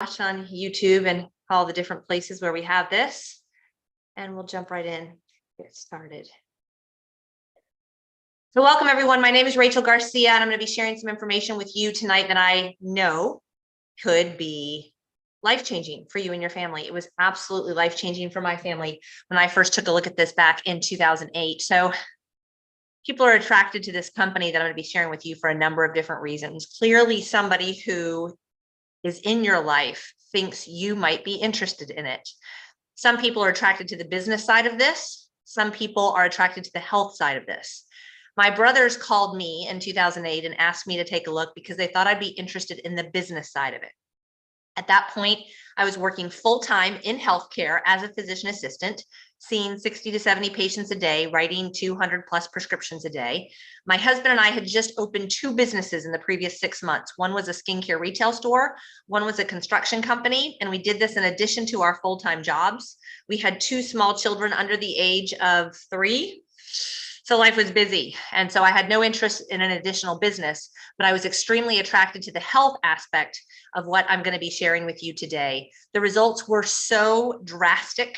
watch on YouTube and all the different places where we have this, and we'll jump right in, get started. So welcome everyone. My name is Rachel Garcia, and I'm going to be sharing some information with you tonight that I know could be life-changing for you and your family. It was absolutely life-changing for my family when I first took a look at this back in 2008. So people are attracted to this company that I'm going to be sharing with you for a number of different reasons. Clearly, somebody who is in your life thinks you might be interested in it. Some people are attracted to the business side of this. Some people are attracted to the health side of this. My brothers called me in 2008 and asked me to take a look because they thought I'd be interested in the business side of it. At that point, I was working full-time in healthcare as a physician assistant, seeing 60 to 70 patients a day, writing 200 plus prescriptions a day. My husband and I had just opened 2 businesses in the previous 6 months. One was a skincare retail store, one was a construction company, and we did this in addition to our full-time jobs. We had 2 small children under the age of 3. So life was busy. And so I had no interest in an additional business, but I was extremely attracted to the health aspect of what I'm going to be sharing with you today. The results were so drastic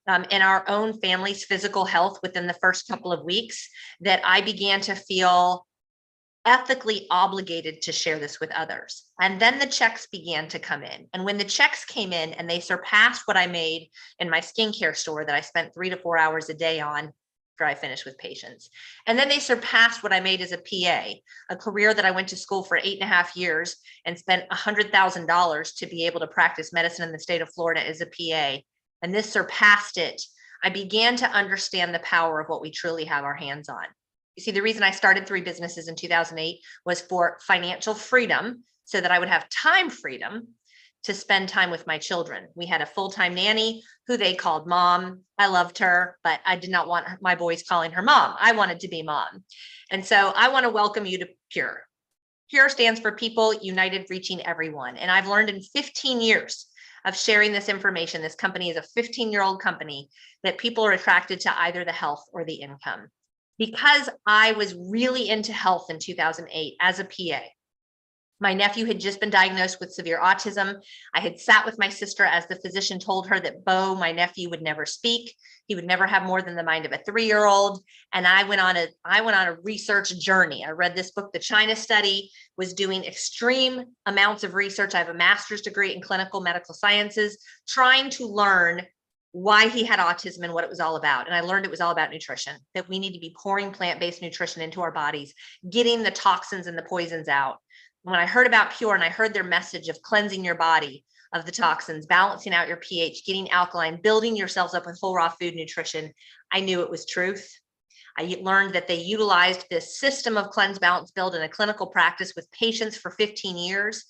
in our own family's physical health within the first couple of weeks that I began to feel ethically obligated to share this with others. And then the checks began to come in. And when the checks came in and they surpassed what I made in my skincare store that I spent 3 to 4 hours a day on, after I finished with patients. And then they surpassed what I made as a PA, a career that I went to school for 8.5 years and spent $100,000 to be able to practice medicine in the state of Florida as a PA. And this surpassed it. I began to understand the power of what we truly have our hands on. You see, the reason I started 3 businesses in 2008 was for financial freedom, so that I would have time freedom to spend time with my children. We had a full-time nanny who they called mom. I loved her, but I did not want my boys calling her mom. I wanted to be mom. And so I want to welcome you to PURE. PURE stands for People United Reaching Everyone. And I've learned in 15 years of sharing this information, this company is a 15-year-old company, that people are attracted to either the health or the income. Because I was really into health in 2008 as a PA, my nephew had just been diagnosed with severe autism. I had sat with my sister as the physician told her that Bo, my nephew, would never speak. He would never have more than the mind of a 3-year-old. And I went on a research journey. I read this book, The China Study, was doing extreme amounts of research. I have a master's degree in clinical medical sciences, trying to learn why he had autism and what it was all about. And I learned it was all about nutrition, that we need to be pouring plant-based nutrition into our bodies, getting the toxins and the poisons out. When I heard about PURE and I heard their message of cleansing your body of the toxins, balancing out your pH, getting alkaline, building yourselves up with whole raw food nutrition, I knew it was truth. I learned that they utilized this system of cleanse, balance, build in a clinical practice with patients for 15 years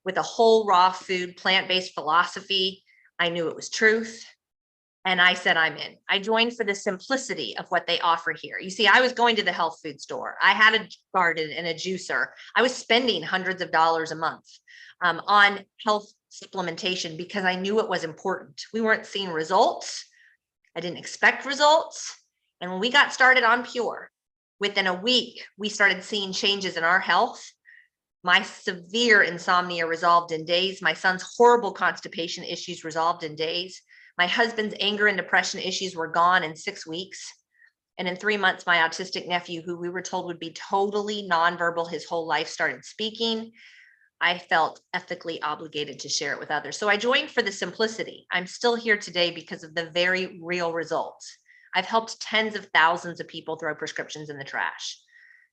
with a whole raw food, plant-based philosophy. I knew it was truth. And I said, I'm in. I joined for the simplicity of what they offer here. You see, I was going to the health food store. I had a garden and a juicer. I was spending hundreds of dollars a month on health supplementation because I knew it was important. We weren't seeing results. I didn't expect results. And when we got started on PURE, within a week, we started seeing changes in our health. My severe insomnia resolved in days. My son's horrible constipation issues resolved in days. My husband's anger and depression issues were gone in 6 weeks. And in 3 months, my autistic nephew, who we were told would be totally nonverbal his whole life, started speaking. I felt ethically obligated to share it with others. So I joined for the simplicity. I'm still here today because of the very real results. I've helped tens of thousands of people throw prescriptions in the trash.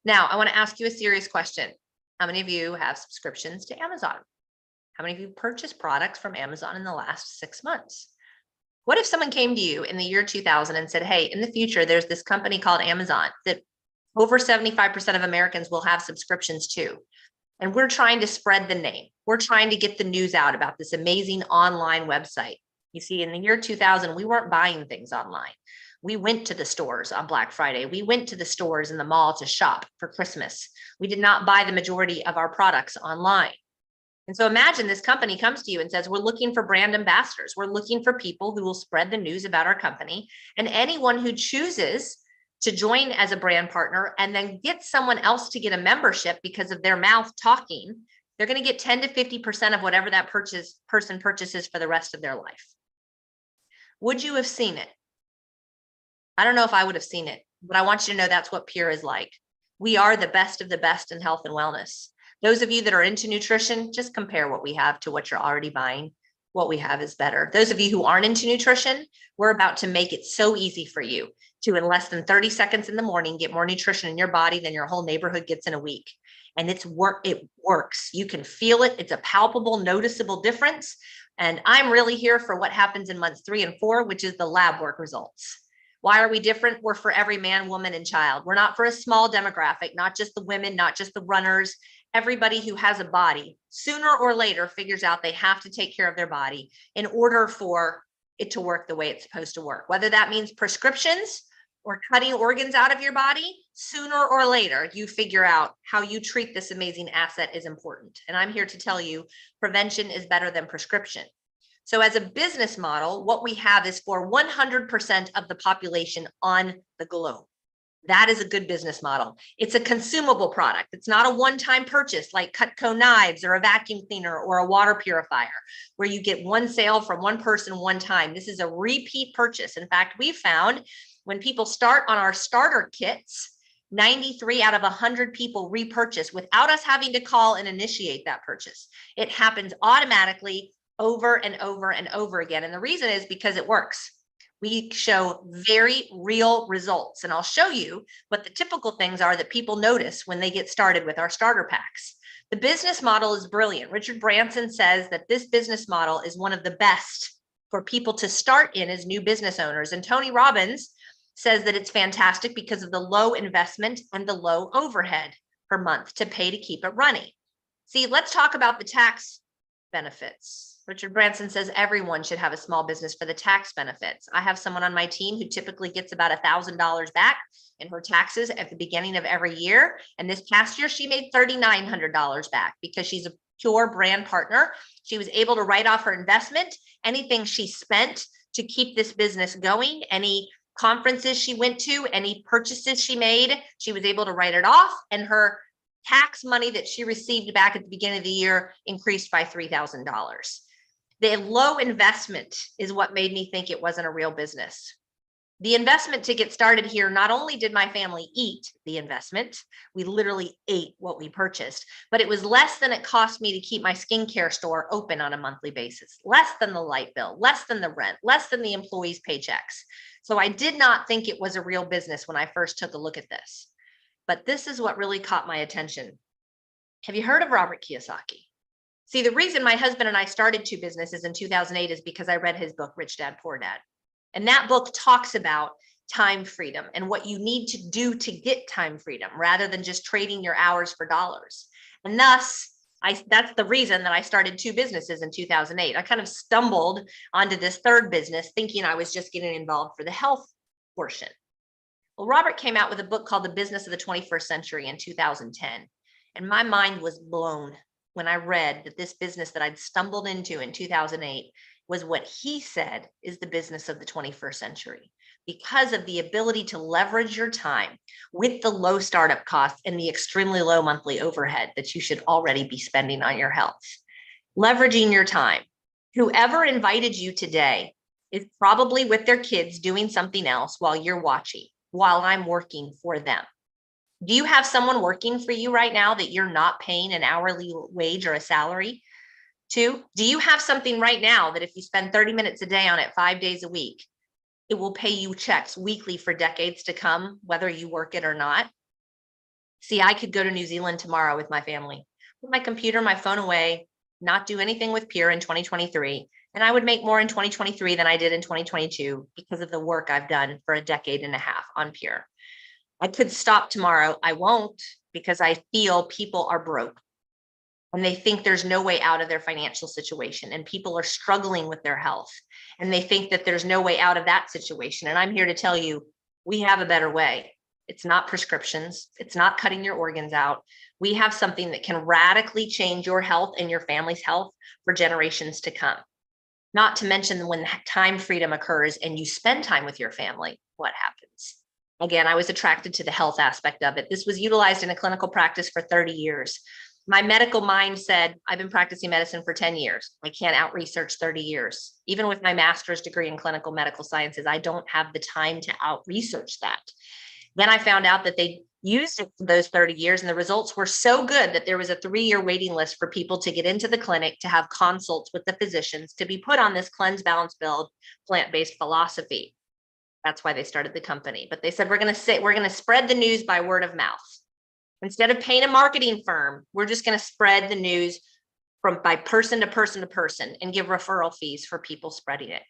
Now, I want to ask you a serious question. How many of you have subscriptions to Amazon? How many of you purchased products from Amazon in the last 6 months? What if someone came to you in the year 2000 and said, hey, in the future, there's this company called Amazon that over 75% of Americans will have subscriptions to. And we're trying to spread the name. We're trying to get the news out about this amazing online website. You see, in the year 2000, we weren't buying things online. We went to the stores on Black Friday. We went to the stores in the mall to shop for Christmas. We did not buy the majority of our products online. And so imagine this company comes to you and says, we're looking for brand ambassadors. We're looking for people who will spread the news about our company. And anyone who chooses to join as a brand partner and then get someone else to get a membership because of their mouth talking They're going to get 10 to 50% of whatever that person purchases for the rest of their life. Would you have seen it? I don't know if I would have seen it, but I want you to know that's what Pure is like. We are the best of the best in health and wellness. Those of you that are into nutrition, just compare what we have to what you're already buying. What we have is better. Those of you who aren't into nutrition, we're about to make it so easy for you to, in less than 30 seconds in the morning, get more nutrition in your body than your whole neighborhood gets in a week. And it works. You can feel it. It's a palpable, noticeable difference. And I'm really here for what happens in months 3 and 4, which is the lab work results. Why are we different? We're for every man, woman, and child. We're not for a small demographic, not just the women, not just the runners. Everybody who has a body, sooner or later, figures out they have to take care of their body in order for it to work the way it's supposed to work. Whether that means prescriptions or cutting organs out of your body, sooner or later, you figure out how you treat this amazing asset is important. And I'm here to tell you, prevention is better than prescription. So as a business model, what we have is for 100% of the population on the globe. That is a good business model. It's a consumable product. It's not a one-time purchase like Cutco knives or a vacuum cleaner or a water purifier where you get one sale from one person one time. This is a repeat purchase. In fact, we found when people start on our starter kits, 93 out of 100 people repurchase without us having to call and initiate that purchase. It happens automatically over and over and over again. And the reason is because it works. We show very real results. And I'll show you what the typical things are that people notice when they get started with our starter packs. The business model is brilliant. Richard Branson says that this business model is one of the best for people to start in as new business owners. And Tony Robbins says that it's fantastic because of the low investment and the low overhead per month to pay to keep it running. See, let's talk about the tax benefits. Richard Branson says everyone should have a small business for the tax benefits. I have someone on my team who typically gets about $1,000 back in her taxes at the beginning of every year. And this past year, she made $3,900 back because she's a Pure brand partner. She was able to write off her investment, anything she spent to keep this business going, any conferences she went to, any purchases she made, she was able to write it off. And her tax money that she received back at the beginning of the year increased by $3,000. The low investment is what made me think it wasn't a real business. The investment to get started here, not only did my family eat the investment, we literally ate what we purchased, but it was less than it cost me to keep my skincare store open on a monthly basis, less than the light bill, less than the rent, less than the employees' paychecks. So I did not think it was a real business when I first took a look at this. But this is what really caught my attention. Have you heard of Robert Kiyosaki? See, the reason my husband and I started two businesses in 2008 is because I read his book, Rich Dad, Poor Dad. And that book talks about time freedom and what you need to do to get time freedom rather than just trading your hours for dollars. And thus, that's the reason that I started two businesses in 2008. I kind of stumbled onto this third business thinking I was just getting involved for the health portion. Well, Robert came out with a book called The Business of the 21st Century in 2010. And my mind was blown when I read that this business that I'd stumbled into in 2008 was what he said is the business of the 21st century because of the ability to leverage your time with the low startup costs and the extremely low monthly overhead that you should already be spending on your health. Leveraging your time. Whoever invited you today is probably with their kids doing something else while you're watching, while I'm working for them. Do you have someone working for you right now that you're not paying an hourly wage or a salary to? Do you have something right now that if you spend 30 minutes a day on it 5 days a week, it will pay you checks weekly for decades to come, whether you work it or not? See, I could go to New Zealand tomorrow with my family, put my computer, my phone away, not do anything with Pure in 2023. And I would make more in 2023 than I did in 2022 because of the work I've done for a decade and a half on Pure. I could stop tomorrow. I won't because I feel people are broke and they think there's no way out of their financial situation and people are struggling with their health and they think that there's no way out of that situation. And I'm here to tell you, we have a better way. It's not prescriptions. It's not cutting your organs out. We have something that can radically change your health and your family's health for generations to come. Not to mention when time freedom occurs and you spend time with your family, what happens? Again, I was attracted to the health aspect of it. This was utilized in a clinical practice for 30 years. My medical mind said, I've been practicing medicine for 10 years. I can't out-research 30 years. Even with my master's degree in clinical medical sciences, I don't have the time to out-research that. Then I found out that they used it for those 30 years and the results were so good that there was a 3-year waiting list for people to get into the clinic to have consults with the physicians to be put on this cleanse, balance, build, plant-based philosophy. That's why they started the company. But they said, we're going to spread the news by word of mouth. Instead of paying a marketing firm, we're just going to spread the news by person to person to person and give referral fees for people spreading it.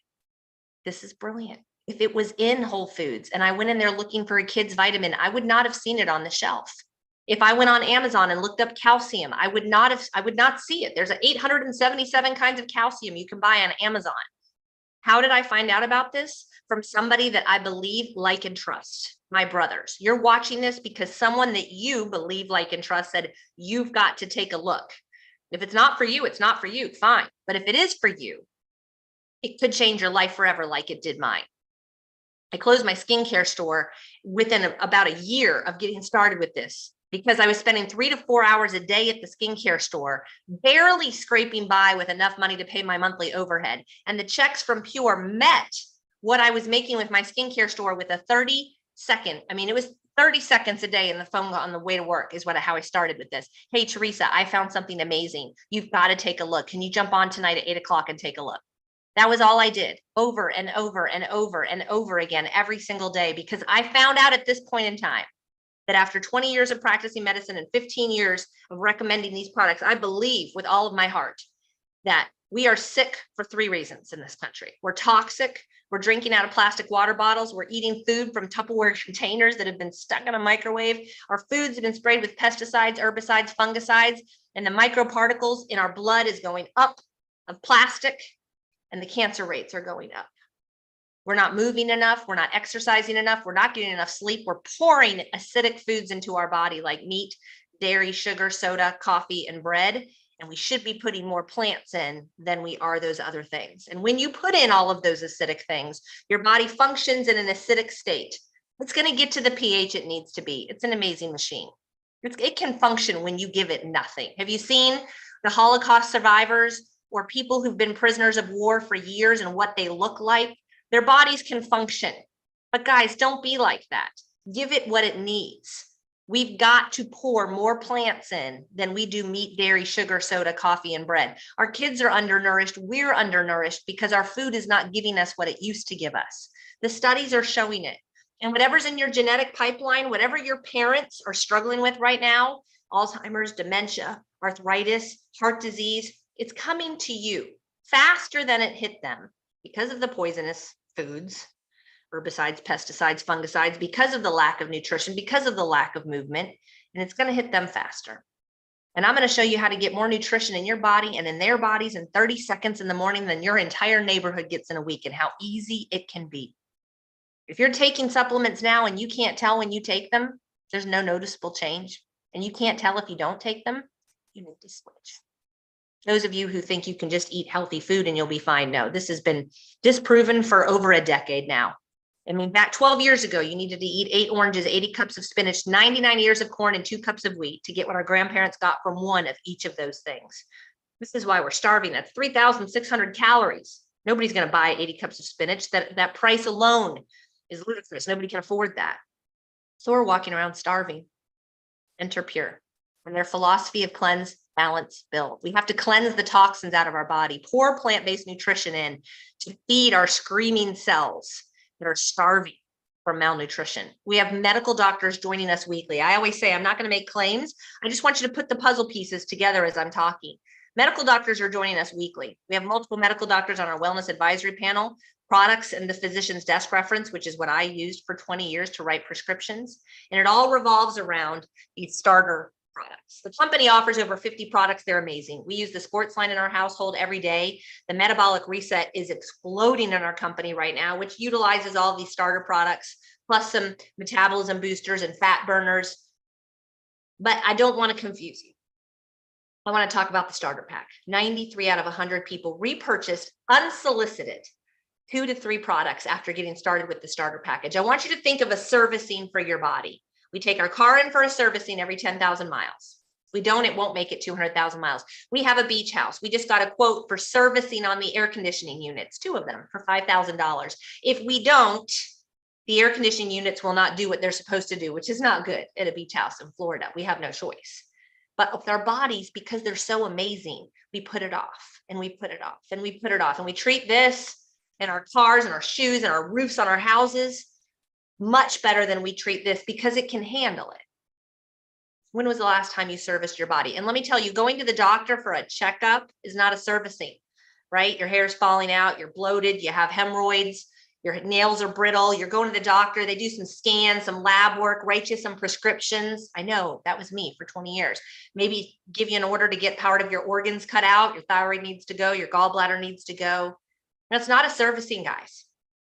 This is brilliant. If it was in Whole Foods and I went in there looking for a kid's vitamin, I would not have seen it on the shelf. If I went on Amazon and looked up calcium, I would not see it. There's 877 kinds of calcium you can buy on Amazon. How did I find out about this? From somebody that I believe, like, and trust. My brothers. You're watching this because someone that you believe, like, and trust said, you've got to take a look. If it's not for you, it's not for you. Fine. But if it is for you, it could change your life forever like it did mine. I closed my skincare store within about a year of getting started with this because I was spending 3 to 4 hours a day at the skincare store, barely scraping by with enough money to pay my monthly overhead. And the checks from Pure met what I was making with my skincare store with a 30-second. I mean, it was 30 seconds a day in the phone on the way to work is how I started with this. Hey, Teresa, I found something amazing. You've got to take a look. Can you jump on tonight at 8 o'clock and take a look? That was all I did over and over and over and over again every single day, because I found out at this point in time that after 20 years of practicing medicine and 15 years of recommending these products, I believe with all of my heart that we are sick for 3 reasons in this country. We're toxic. We're drinking out of plastic water bottles. We're eating food from Tupperware containers that have been stuck in a microwave. Our foods have been sprayed with pesticides, herbicides, fungicides, and the microparticles in our blood is going up of plastic, and the cancer rates are going up. We're not moving enough. We're not exercising enough. We're not getting enough sleep. We're pouring acidic foods into our body like meat, dairy, sugar, soda, coffee, and bread. And we should be putting more plants in than we are those other things. And when you put in all of those acidic things, your body functions in an acidic state. It's going to get to the pH it needs to be. It's an amazing machine. It can function when you give it nothing. Have you seen the Holocaust survivors or people who've been prisoners of war for years and what they look like? Their bodies can function. But guys, don't be like that. Give it what it needs. We've got to pour more plants in than we do meat, dairy, sugar, soda, coffee, and bread. Our kids are undernourished. We're undernourished because our food is not giving us what it used to give us. The studies are showing it. And whatever's in your genetic pipeline, whatever your parents are struggling with right now, Alzheimer's, dementia, arthritis, heart disease, it's coming to you faster than it hit them because of the poisonous foods, herbicides, pesticides, fungicides, because of the lack of nutrition, because of the lack of movement, and it's going to hit them faster. And I'm going to show you how to get more nutrition in your body and in their bodies in 30 seconds in the morning than your entire neighborhood gets in a week, and how easy it can be. If you're taking supplements now and you can't tell when you take them, there's no noticeable change, and you can't tell if you don't take them, you need to switch. Those of you who think you can just eat healthy food and you'll be fine, no, this has been disproven for over a decade now. I mean, back 12 years ago, you needed to eat 8 oranges, 80 cups of spinach, 99 ears of corn, and 2 cups of wheat to get what our grandparents got from one of each of those things. This is why we're starving. That's 3,600 calories. Nobody's going to buy 80 cups of spinach. That price alone is ludicrous. Nobody can afford that. So we're walking around starving. Enter Pure and their philosophy of cleanse, balance, build. We have to cleanse the toxins out of our body, pour plant-based nutrition in to feed our screaming cells that are starving from malnutrition. We have medical doctors joining us weekly. I always say, I'm not going to make claims. I just want you to put the puzzle pieces together as I'm talking. Medical doctors are joining us weekly. We have multiple medical doctors on our wellness advisory panel, products and the physician's desk reference, which is what I used for 20 years to write prescriptions. And it all revolves around these starter products. The company offers over 50 products. They're amazing. We use the sports line in our household every day. The metabolic reset is exploding in our company right now, which utilizes all these starter products, plus some metabolism boosters and fat burners. But I don't want to confuse you. I want to talk about the starter pack. 93 out of 100 people repurchased unsolicited 2 to 3 products after getting started with the starter package. I want you to think of a servicing for your body. We take our car in for a servicing every 10,000 miles. we don't, it won't make it 200,000 miles. We have a beach house. We just got a quote for servicing on the air conditioning units, 2 of them for $5,000. If we don't, the air conditioning units will not do what they're supposed to do, which is not good at a beach house in Florida. We have no choice. But with our bodies, because they're so amazing, we put it off and we put it off and we put it off. And we treat this and our cars and our shoes and our roofs on our houses much better than we treat this because it can handle it. When was the last time you serviced your body? And let me tell you, going to the doctor for a checkup is not a servicing, right? Your hair's falling out, you're bloated, you have hemorrhoids, your nails are brittle, you're going to the doctor, they do some scans, some lab work, write you some prescriptions. I know that was me for 20 years. Maybe give you an order to get part of your organs cut out, your thyroid needs to go, your gallbladder needs to go. That's not a servicing, guys.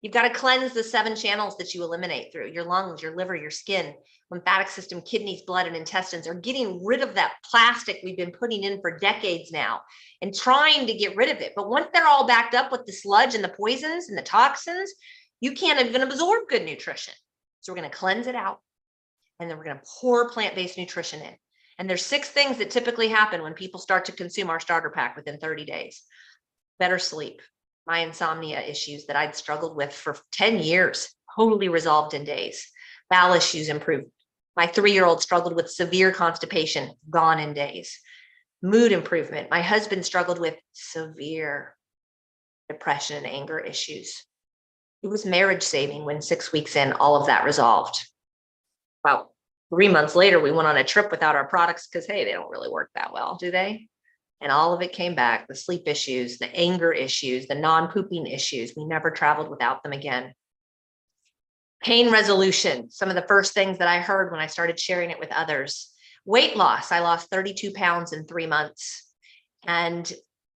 You've got to cleanse the 7 channels that you eliminate through your lungs, your liver, your skin, lymphatic system, kidneys, blood, and intestines are getting rid of that plastic we've been putting in for decades now and trying to get rid of it. But once they're all backed up with the sludge and the poisons and the toxins, you can't even absorb good nutrition. So we're going to cleanse it out and then we're going to pour plant-based nutrition in. And there's 6 things that typically happen when people start to consume our starter pack within 30 days. Better sleep. My insomnia issues that I'd struggled with for 10 years, totally resolved in days. Bowel issues improved. My 3-year-old struggled with severe constipation, gone in days. Mood improvement. My husband struggled with severe depression and anger issues. It was marriage saving when 6 weeks in, all of that resolved. About 3 months later, we went on a trip without our products because, hey, they don't really work that well, do they? And all of it came back, the sleep issues, the anger issues, the non-pooping issues. We never traveled without them again. Pain resolution, some of the first things that I heard when I started sharing it with others. Weight loss, I lost 32 pounds in 3 months. And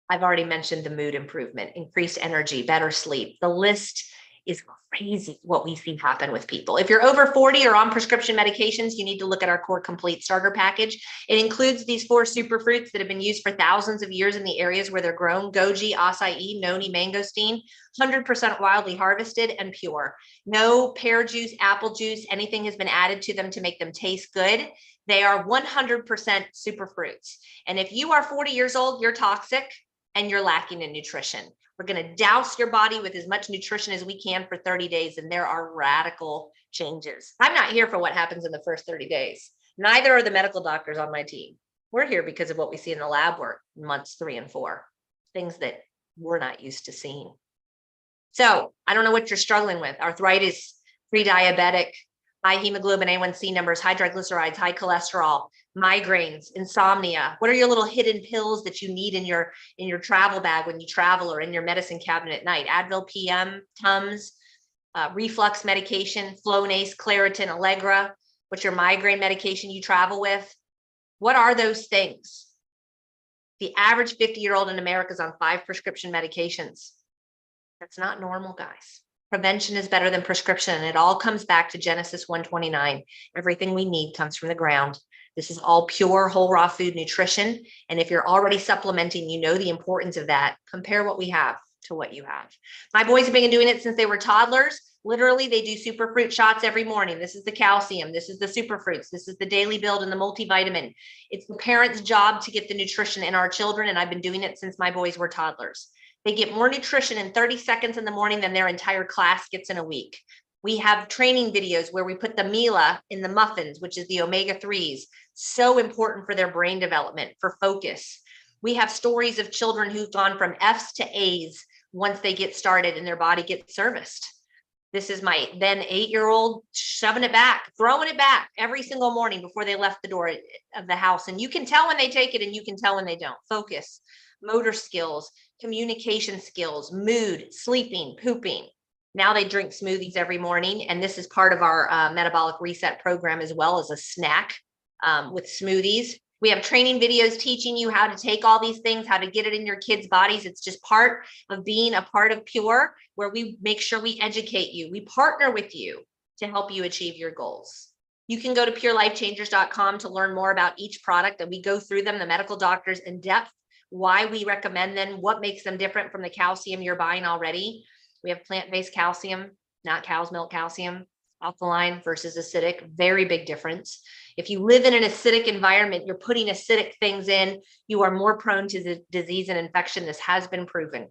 I've already mentioned the mood improvement, increased energy, better sleep. The list is crazy what we see happen with people. If you're over 40 or on prescription medications, you need to look at our Core Complete Starter Package. It includes these 4 superfruits that have been used for thousands of years in the areas where they're grown: goji, acai, noni, mangosteen, 100% wildly harvested and pure. No pear juice, apple juice, anything has been added to them to make them taste good. They are 100% superfruits. And if you are 40 years old, you're toxic and you're lacking in nutrition. We're going to douse your body with as much nutrition as we can for 30 days, and there are radical changes. I'm not here for what happens in the first 30 days. Neither are the medical doctors on my team. We're here because of what we see in the lab work in months 3 and 4, things that we're not used to seeing. So I don't know what you're struggling with: arthritis, pre-diabetic, high hemoglobin A1C numbers, high triglycerides, high cholesterol, migraines, insomnia. What are your little hidden pills that you need in your travel bag when you travel, or in your medicine cabinet at night? Advil PM, Tums, reflux medication, Flonase, Claritin, Allegra. What's your migraine medication you travel with? What are those things? The average 50-year-old in America is on 5 prescription medications. That's not normal, guys. Prevention is better than prescription. And it all comes back to Genesis 1:29. Everything we need comes from the ground. This is all pure, whole, raw food nutrition. And if you're already supplementing, you know the importance of that. Compare what we have to what you have. My boys have been doing it since they were toddlers. Literally, they do superfruit shots every morning. This is the calcium. This is the superfruits. This is the daily build and the multivitamin. It's the parents' job to get the nutrition in our children. And I've been doing it since my boys were toddlers. They get more nutrition in 30 seconds in the morning than their entire class gets in a week. We have training videos where we put the Mila in the muffins, which is the omega-3s, so important for their brain development, for focus. We have stories of children who've gone from F's to A's once they get started and their body gets serviced. This is my then 8-year-old shoving it back, throwing it back every single morning before they left the door of the house. And you can tell when they take it and you can tell when they don't. Focus, motor skills, communication skills, mood, sleeping, pooping. Now they drink smoothies every morning. And this is part of our metabolic reset program, as well as a snack with smoothies. We have training videos teaching you how to take all these things, how to get it in your kids' bodies. It's just part of being a part of Pure, where we make sure we educate you. We partner with you to help you achieve your goals. You can go to purelifechangers.com to learn more about each product, and we go through them, the medical doctors, in depth, why we recommend them, what makes them different from the calcium you're buying already. We have plant-based calcium, not cow's milk calcium. Alkaline versus acidic, very big difference. If you live in an acidic environment, you're putting acidic things in, you are more prone to the disease and infection. This has been proven.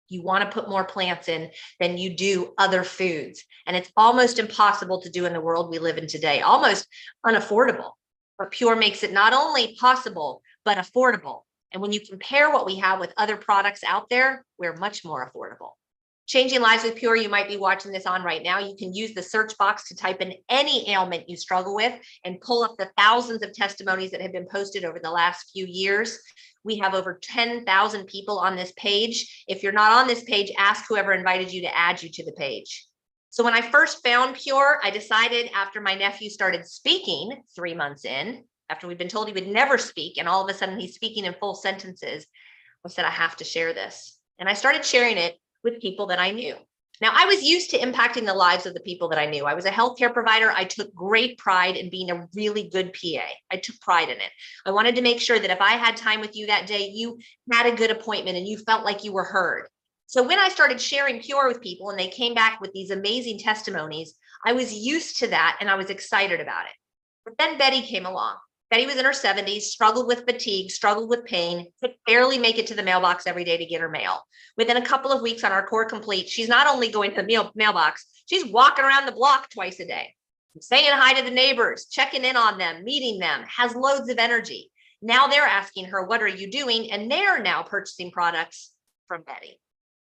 You want to put more plants in than you do other foods. And it's almost impossible to do in the world we live in today, almost unaffordable. But Pure makes it not only possible, but affordable. And when you compare what we have with other products out there, we're much more affordable. Changing Lives with Pure, you might be watching this on right now. You can use the search box to type in any ailment you struggle with and pull up the thousands of testimonies that have been posted over the last few years. We have over 10,000 people on this page. If you're not on this page, ask whoever invited you to add you to the page. So when I first found Pure, I decided after my nephew started speaking 3 months in, after we'd been told he would never speak, and all of a sudden he's speaking in full sentences, I said, I have to share this. And I started sharing it with people that I knew. Now, I was used to impacting the lives of the people that I knew. I was a healthcare provider. I took great pride in being a really good PA. I took pride in it. I wanted to make sure that if I had time with you that day, you had a good appointment and you felt like you were heard. So when I started sharing Pure with people and they came back with these amazing testimonies, I was used to that and I was excited about it. But then Betty came along. Betty was in her 70s, struggled with fatigue, struggled with pain, could barely make it to the mailbox every day to get her mail. Within a couple of weeks on our Core Complete, she's not only going to the mailbox, she's walking around the block twice a day, saying hi to the neighbors, checking in on them, meeting them, has loads of energy. Now they're asking her, what are you doing? And they're now purchasing products from Betty.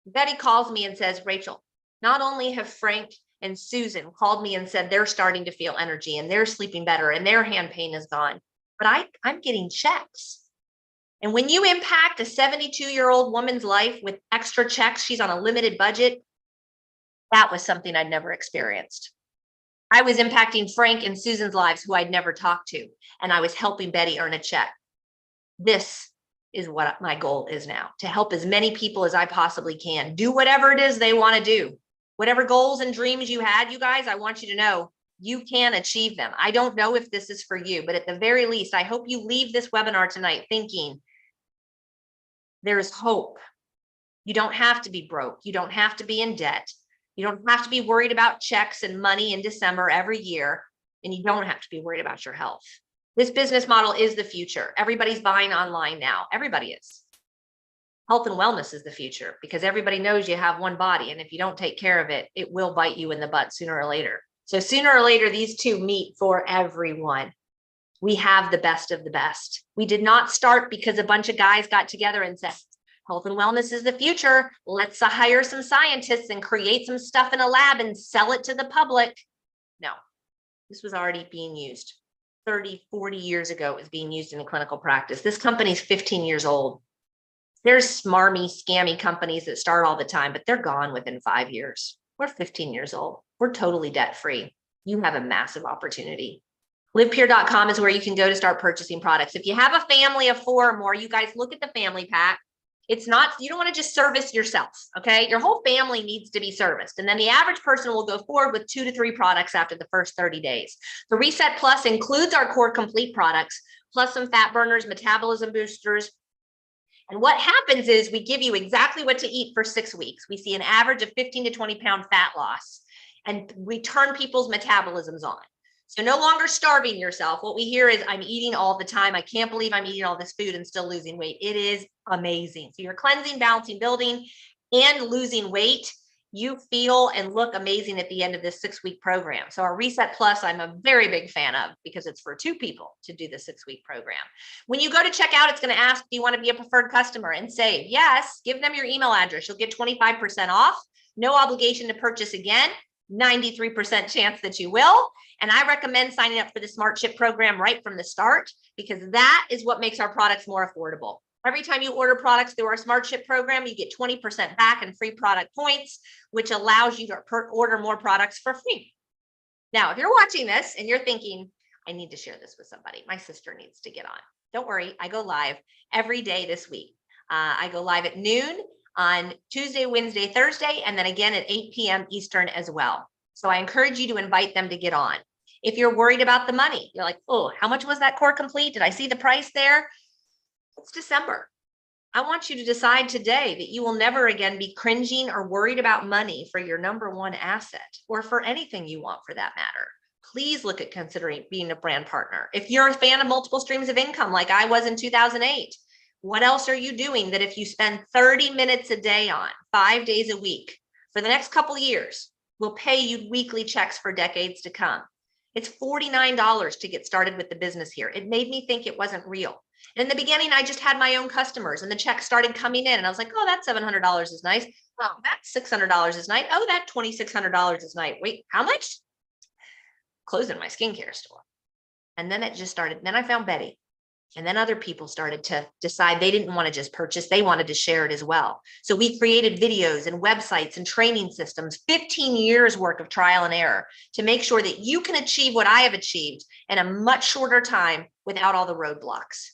Betty calls me and says, Rachel, not only have Frank and Susan called me and said they're starting to feel energy and they're sleeping better and their hand pain is gone, but I'm getting checks. And when you impact a 72-year-old woman's life with extra checks, she's on a limited budget, that was something I'd never experienced. I was impacting Frank and Susan's lives who I'd never talked to, and I was helping Betty earn a check. This is what my goal is now, to help as many people as I possibly can do whatever it is they want to do. Whatever goals and dreams you had, you guys, I want you to know you can achieve them. I don't know if this is for you, but at the very least, I hope you leave this webinar tonight thinking there is hope. You don't have to be broke. You don't have to be in debt. You don't have to be worried about checks and money in December every year, and you don't have to be worried about your health. This business model is the future. Everybody's buying online now. Everybody is. Health and wellness is the future because everybody knows you have one body, and if you don't take care of it, it will bite you in the butt sooner or later. So sooner or later, these two meet for everyone. We have the best of the best. We did not start because a bunch of guys got together and said, health and wellness is the future. Let's hire some scientists and create some stuff in a lab and sell it to the public. No, this was already being used. 30, 40 years ago, it was being used in a clinical practice. This company's 15 years old. There's smarmy, scammy companies that start all the time, but they're gone within 5 years. We're 15 years old. We're totally debt-free. You have a massive opportunity. LivePure.com is where you can go to start purchasing products. If you have a family of 4 or more, you guys look at the family pack. It's not, you don't want to just service yourself, okay? Your whole family needs to be serviced. And then the average person will go forward with 2 to 3 products after the first 30 days. The Reset Plus includes our Core Complete products, plus some fat burners, metabolism boosters. And what happens is we give you exactly what to eat for 6 weeks. We see an average of 15 to 20 pound fat loss, and we turn people's metabolisms on. So no longer starving yourself. What we hear is, I'm eating all the time. I can't believe I'm eating all this food and still losing weight. It is amazing. So you're cleansing, balancing, building, and losing weight. You feel and look amazing at the end of this 6-week program. So our Reset Plus, I'm a very big fan of because it's for 2 people to do the 6-week program. When you go to check out, it's going to ask, do you want to be a preferred customer? And say yes, give them your email address. You'll get 25% off. No obligation to purchase again. 93% chance that you will. And I recommend signing up for the Smart Ship program right from the start, because that is what makes our products more affordable. Every time you order products through our Smart Ship program, you get 20% back and free product points, which allows you to order more products for free. Now, if you're watching this and you're thinking, I need to share this with somebody, my sister needs to get on. Don't worry, I go live every day this week. I go live at noon on Tuesday, Wednesday, Thursday, and then again at 8 p.m. Eastern as well. So I encourage you to invite them to get on. If you're worried about the money, you're like, oh, how much was that Core Complete? Did I see the price there? It's December. I want you to decide today that you will never again be cringing or worried about money for your number one asset or for anything you want for that matter. Please look at considering being a brand partner. If you're a fan of multiple streams of income like I was in 2008, what else are you doing that if you spend 30 minutes a day on 5 days a week for the next couple of years, will pay you weekly checks for decades to come? It's $49 to get started with the business here. It made me think it wasn't real. In the beginning, I just had my own customers and the checks started coming in and I was like, oh, that $700 is nice. Oh, that $600 is nice. Oh, that $2,600 is nice. Wait, how much? Closing my skincare store. And then it just started. Then I found Betty. And then other people started to decide they didn't want to just purchase, they wanted to share it as well. So we created videos and websites and training systems, 15 years worth of trial and error to make sure that you can achieve what I have achieved in a much shorter time without all the roadblocks.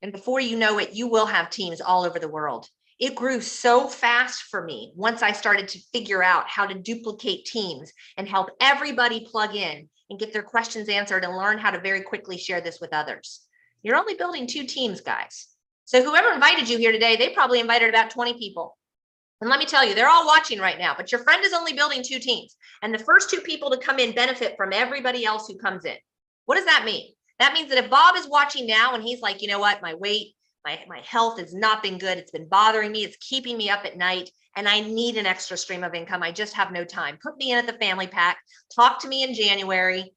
And before you know it, you will have teams all over the world. It grew so fast for me once I started to figure out how to duplicate teams and help everybody plug in and get their questions answered and learn how to very quickly share this with others. You're only building 2 teams, guys. So whoever invited you here today, they probably invited about 20 people. And let me tell you, they're all watching right now, but your friend is only building 2 teams. And the first 2 people to come in benefit from everybody else who comes in. What does that mean? That means that if Bob is watching now and he's like, you know what, my weight, my health has not been good. It's been bothering me. It's keeping me up at night. And I need an extra stream of income. I just have no time. Put me in at the family pack. Talk to me in January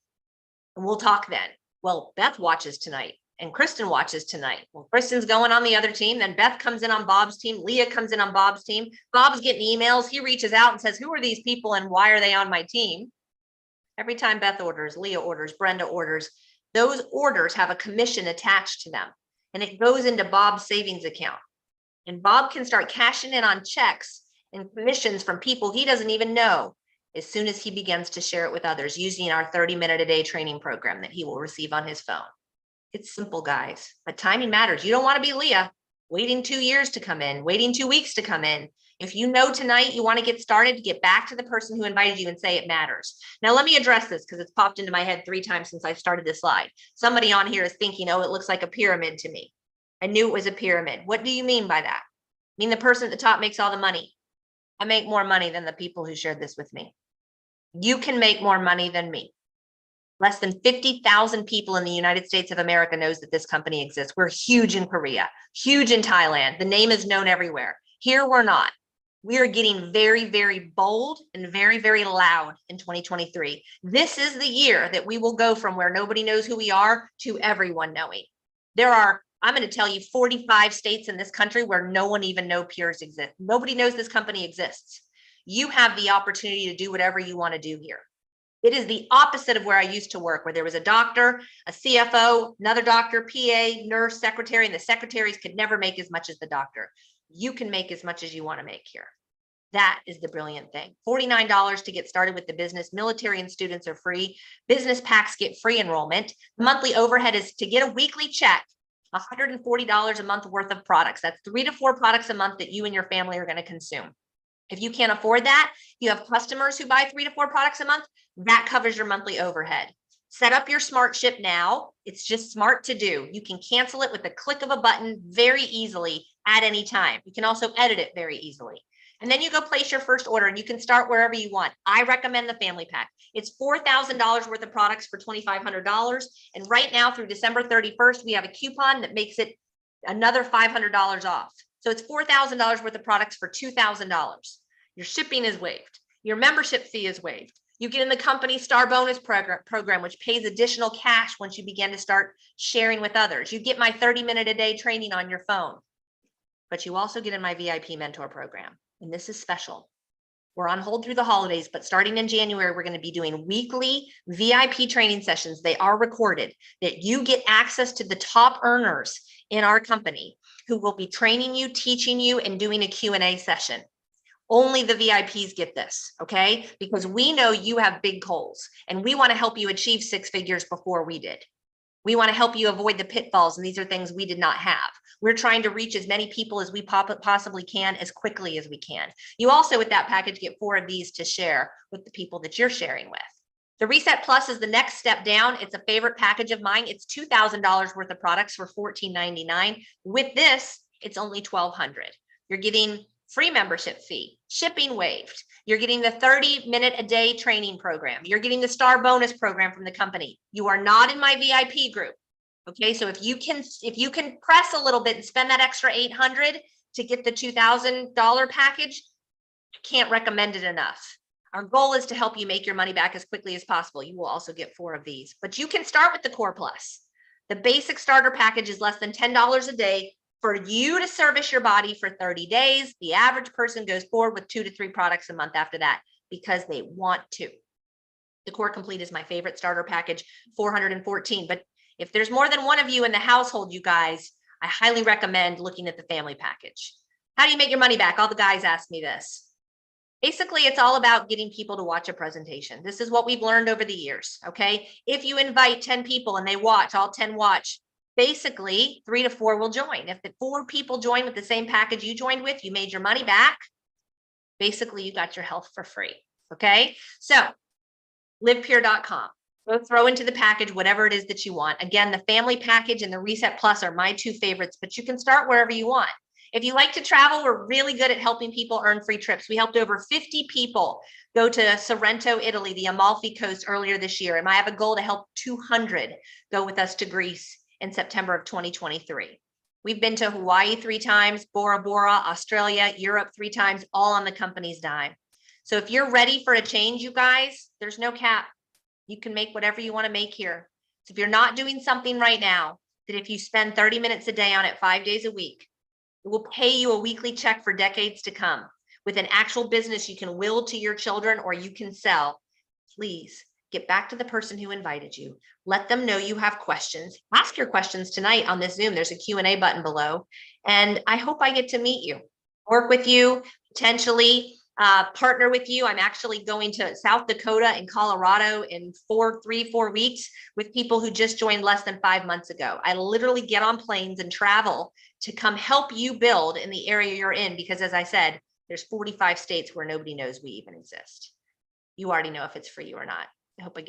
and we'll talk then. Well, Beth watches tonight. And Kristen watches tonight. Well, Kristen's going on the other team. Then Beth comes in on Bob's team. Leah comes in on Bob's team. Bob's getting emails. He reaches out and says, who are these people and why are they on my team? Every time Beth orders, Leah orders, Brenda orders, those orders have a commission attached to them. And it goes into Bob's savings account. And Bob can start cashing in on checks and commissions from people he doesn't even know as soon as he begins to share it with others using our 30-minute-a-day training program that he will receive on his phone. It's simple, guys, but timing matters. You don't want to be Leah, waiting 2 years to come in, waiting 2 weeks to come in. If you know tonight you want to get started, get back to the person who invited you and say it matters. Now, let me address this because it's popped into my head 3 times since I started this slide. Somebody on here is thinking, oh, it looks like a pyramid to me. I knew it was a pyramid. What do you mean by that? I mean, the person at the top makes all the money. I make more money than the people who shared this with me. You can make more money than me. Less than 50,000 people in the United States of America knows that this company exists. We're huge in Korea, huge in Thailand. The name is known everywhere. Here we're not. We are getting very, very bold and very, very loud in 2023. This is the year that we will go from where nobody knows who we are to everyone knowing. There are, I'm going to tell you, 45 states in this country where no one even knows peers exist. Nobody knows this company exists. You have the opportunity to do whatever you want to do here. It is the opposite of where I used to work, where there was a doctor, a CFO, another doctor, PA, nurse, secretary, and the secretaries could never make as much as the doctor. You can make as much as you want to make here. That is the brilliant thing. $49 to get started with the business. Military and students are free. Business packs get free enrollment. The monthly overhead is to get a weekly check, $140 a month worth of products. That's 3 to 4 products a month that you and your family are going to consume. If you can't afford that, you have customers who buy 3 to 4 products a month, that covers your monthly overhead. Set up your smart ship now. It's just smart to do. You can cancel it with a click of a button very easily at any time. You can also edit it very easily. And then you go place your first order and you can start wherever you want. I recommend the family pack. It's $4,000 worth of products for $2,500. And right now through December 31st, we have a coupon that makes it another $500 off. So it's $4,000 worth of products for $2,000. Your shipping is waived. Your membership fee is waived. You get in the company Star Bonus program, which pays additional cash once you begin to start sharing with others. You get my 30-minute-a-day training on your phone, but you also get in my VIP mentor program. And this is special. We're on hold through the holidays, but starting in January, we're going to be doing weekly VIP training sessions. They are recorded that you get access to the top earners in our company who will be training you, teaching you, and doing a Q&A session. Only the VIPs get this, okay? Because we know you have big goals and we want to help you achieve 6 figures before we did. We want to help you avoid the pitfalls, and these are things we did not have. We're trying to reach as many people as we possibly can as quickly as we can. You also, with that package, get 4 of these to share with the people that you're sharing with. The Reset Plus is the next step down. It's a favorite package of mine. It's $2,000 worth of products for $14.99. With this, it's only $1,200. You're getting free membership fee, shipping waived. You're getting the 30-minute-a-day training program. You're getting the star bonus program from the company. You are not in my VIP group. Okay, so if you can press a little bit and spend that extra $800 to get the $2,000 package, I can't recommend it enough. Our goal is to help you make your money back as quickly as possible. You will also get 4 of these, but you can start with the Core Plus. The basic starter package is less than $10 a day for you to service your body for 30 days. The average person goes forward with 2 to 3 products a month after that because they want to. The Core Complete is my favorite starter package, $414. But if there's more than one of you in the household, you guys, I highly recommend looking at the family package. How do you make your money back? All the guys ask me this. Basically, it's all about getting people to watch a presentation. This is what we've learned over the years, okay? If you invite 10 people and they watch, all 10 watch, basically 3 to 4 will join. If the 4 people join with the same package you joined with, you made your money back. Basically, you got your health for free, okay? So livepure.com. Go throw into the package whatever it is that you want. Again, the family package and the Reset Plus are my 2 favorites, but you can start wherever you want. If you like to travel, we're really good at helping people earn free trips. We helped over 50 people go to Sorrento, Italy, the Amalfi Coast earlier this year. And I have a goal to help 200 go with us to Greece in September of 2023. We've been to Hawaii 3 times, Bora Bora, Australia, Europe 3 times, all on the company's dime. So if you're ready for a change, you guys, there's no cap. You can make whatever you want to make here. So if you're not doing something right now, that if you spend 30 minutes a day on it 5 days a week, it will pay you a weekly check for decades to come with an actual business you can will to your children or you can sell. Please get back to the person who invited you. Let them know you have questions. Ask your questions tonight on this Zoom. There's a Q&A button below. And I hope I get to meet you, work with you, potentially partner with you. I'm actually going to South Dakota and Colorado in 4 weeks with people who just joined less than 5 months ago. I literally get on planes and travel to come help you build in the area you're in, because as I said, there's 45 states where nobody knows we even exist. You already know if it's for you or not. I hope I get